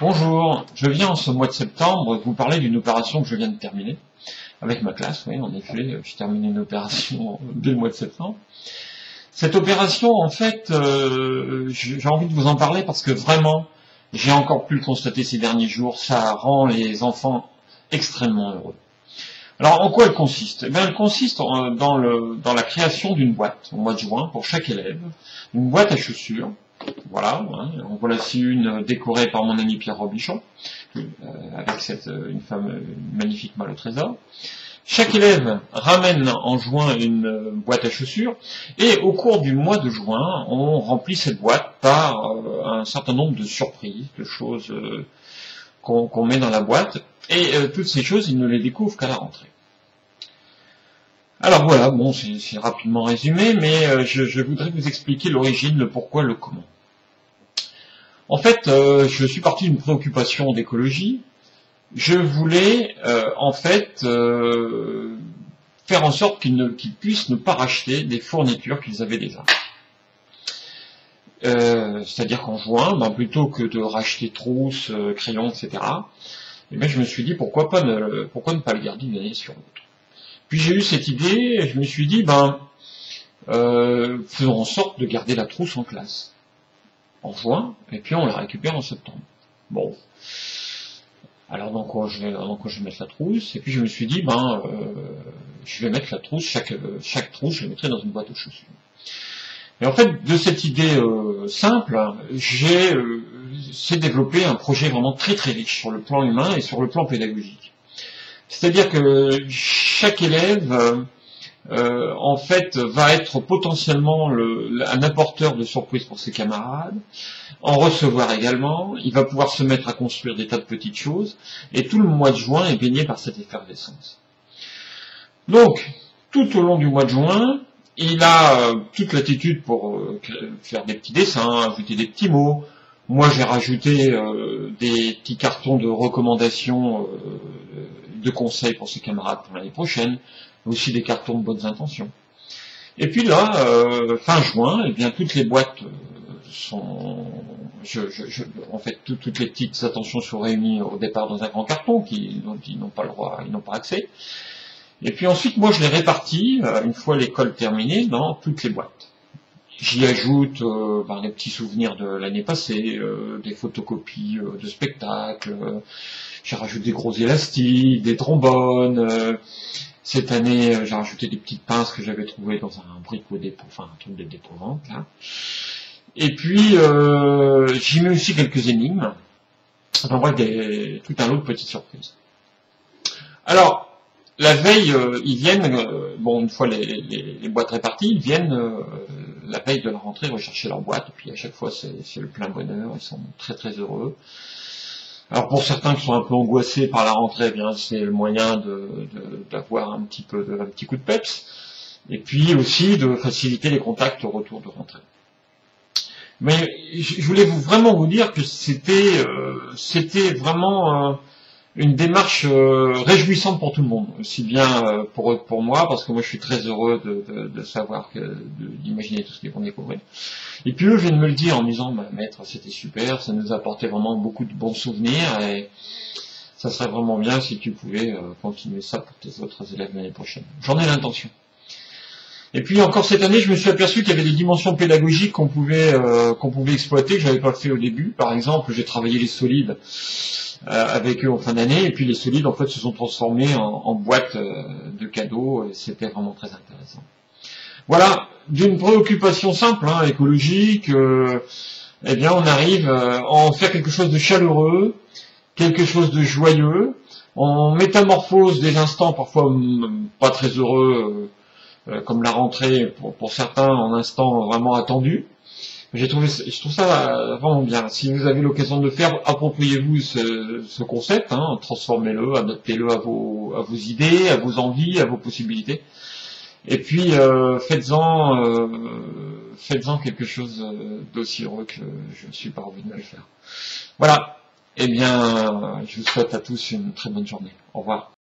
Bonjour, je viens en ce mois de septembre vous parler d'une opération que je viens de terminer avec ma classe. Oui, en effet, je termine une opération dès le mois de septembre. Cette opération, en fait, j'ai envie de vous en parler parce que vraiment, j'ai encore pu le constater ces derniers jours, ça rend les enfants extrêmement heureux. Alors, en quoi elle consiste? Eh bien, elle consiste dans la création d'une boîte au mois de juin pour chaque élève, une boîte à chaussures. Voilà, hein, en voici une décorée par mon ami Pierre Robichon, avec une magnifique malle au trésor. Chaque élève ramène en juin une boîte à chaussures, et au cours du mois de juin, on remplit cette boîte par un certain nombre de surprises, de choses qu'on met dans la boîte, et toutes ces choses, ils ne les découvrent qu'à la rentrée. Alors voilà, bon, c'est rapidement résumé, mais je voudrais vous expliquer l'origine, le pourquoi, le comment. En fait, je suis parti d'une préoccupation d'écologie. Je voulais, faire en sorte qu'ils puissent ne pas racheter des fournitures qu'ils avaient déjà. C'est-à-dire qu'en juin, plutôt que de racheter trousses, crayons, etc., eh bien, je me suis dit pourquoi ne pas le garder d'une année sur l'autre. Puis j'ai eu cette idée, et je me suis dit, faisons en sorte de garder la trousse en classe en juin, et puis on la récupère en septembre. Bon. Alors dans quoi je vais mettre la trousse, et puis je me suis dit, je vais mettre la trousse, chaque trousse, je la mettrai dans une boîte aux chaussures. Et en fait, de cette idée simple, c'est développé un projet vraiment très très riche sur le plan humain et sur le plan pédagogique. C'est-à-dire que chaque élève, va être potentiellement un apporteur de surprise pour ses camarades, en recevoir également, il va pouvoir se mettre à construire des tas de petites choses, et tout le mois de juin est baigné par cette effervescence. Donc, tout au long du mois de juin, il a toute l'attitude pour faire des petits dessins, ajouter des petits mots. Moi, j'ai rajouté des petits cartons de recommandations, de conseils pour ses camarades pour l'année prochaine, aussi des cartons de bonnes intentions. Et puis là, fin juin, eh bien toutes les boîtes sont, toutes les petites attentions sont réunies au départ dans un grand carton dont ils n'ont pas le droit, ils n'ont pas accès. Et puis ensuite, moi, je les répartis une fois l'école terminée dans toutes les boîtes. J'y ajoute les petits souvenirs de l'année passée, des photocopies de spectacles. J'ai rajouté des gros élastiques, des trombones. Cette année, j'ai rajouté des petites pinces que j'avais trouvées dans un bricot dépôt, un truc de dépôt-vente, là. Et puis, j'y mets aussi quelques énigmes. Enfin bref, tout un lot de petites surprises. Alors, la veille, ils viennent, une fois les boîtes réparties, ils viennent la veille de la rentrée rechercher leur boîte, et puis à chaque fois, c'est le plein bonheur, ils sont très très heureux. Alors pour certains qui sont un peu angoissés par la rentrée, eh bien c'est le moyen d'avoir un petit coup de peps, et puis aussi de faciliter les contacts au retour de rentrée. Mais je voulais vraiment vous dire que c'était vraiment une démarche réjouissante pour tout le monde, aussi bien pour moi, parce que moi je suis très heureux de savoir d'imaginer tout ce qu'ils vont découvrir. Et puis eux viennent me le dire en me disant, maître, c'était super, ça nous a apporté vraiment beaucoup de bons souvenirs, et ça serait vraiment bien si tu pouvais continuer ça pour tes autres élèves l'année prochaine. J'en ai l'intention. Et puis encore cette année, je me suis aperçu qu'il y avait des dimensions pédagogiques qu'on pouvait exploiter, que j'avais pas fait au début. Par exemple, j'ai travaillé les solides avec eux en fin d'année, et puis les solides en fait se sont transformés en boîtes de cadeaux, et c'était vraiment très intéressant. Voilà, d'une préoccupation simple, écologique, eh bien on arrive à en faire quelque chose de chaleureux, quelque chose de joyeux. On métamorphose des instants parfois pas très heureux, comme la rentrée pour certains, en instants vraiment attendus. Je trouve ça vraiment bien. Si vous avez l'occasion de le faire, appropriez-vous ce concept, transformez-le, adaptez-le à vos idées, à vos envies, à vos possibilités. Et puis faites-en quelque chose d'aussi heureux que je suis parvenu à le faire. Voilà. Eh bien, je vous souhaite à tous une très bonne journée. Au revoir.